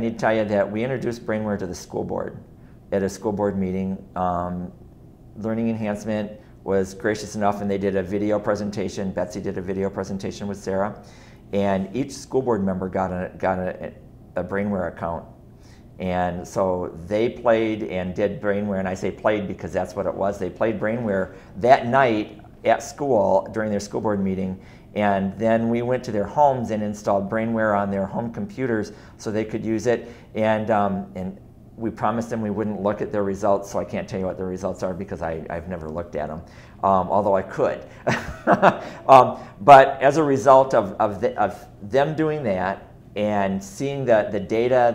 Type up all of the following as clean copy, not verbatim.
need to tell you that we introduced Brainware to the school board at a school board meeting. Learning Enhancement was gracious enough, and they did a video presentation. Betsy did a video presentation with Sarah, and each school board member got a Brainware account. And so they played and did Brainware, and I say played because that's what it was. They played Brainware that night at school during their school board meeting, and then we went to their homes and installed Brainware on their home computers so they could use it. And we promised them we wouldn't look at their results, so I can't tell you what the results are because I've never looked at them, although I could. But as a result of them doing that, and seeing the data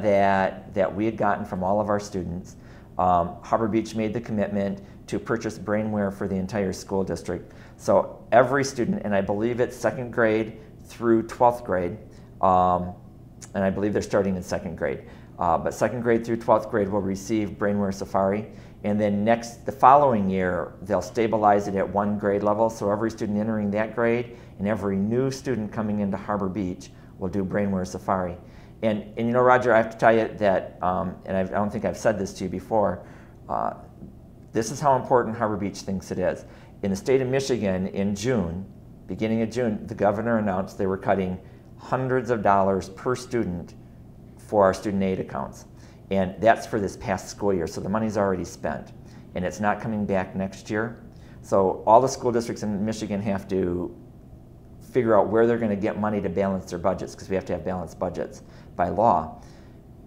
that we had gotten from all of our students, Harbor Beach made the commitment to purchase Brainware for the entire school district. So every student, and I believe it's 2nd grade through 12th grade, and I believe they're starting in 2nd grade, but 2nd grade through 12th grade will receive Brainware Safari, and then the following year they'll stabilize it at 1 grade level, so every student entering that grade and every new student coming into Harbor Beach will do Brainware Safari. And you know, Roger, I have to tell you that, and I don't think I've said this to you before, this is how important Harbor Beach thinks it is. In the state of Michigan in June, beginning of June, the governor announced they were cutting hundreds of dollars per student for our student aid accounts. And that's for this past school year, so the money's already spent. And it's not coming back next year. So all the school districts in Michigan have to figure out where they're going to get money to balance their budgets, because we have to have balanced budgets by law.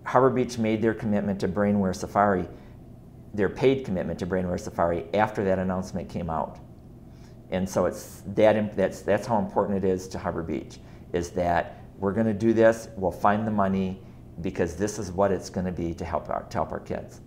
Harbor Beach made their commitment to Brainware Safari, their paid commitment to Brainware Safari, after that announcement came out. And so that's how important it is to Harbor Beach, is that we're going to do this, we'll find the money, because this is what it's going to be to help our kids.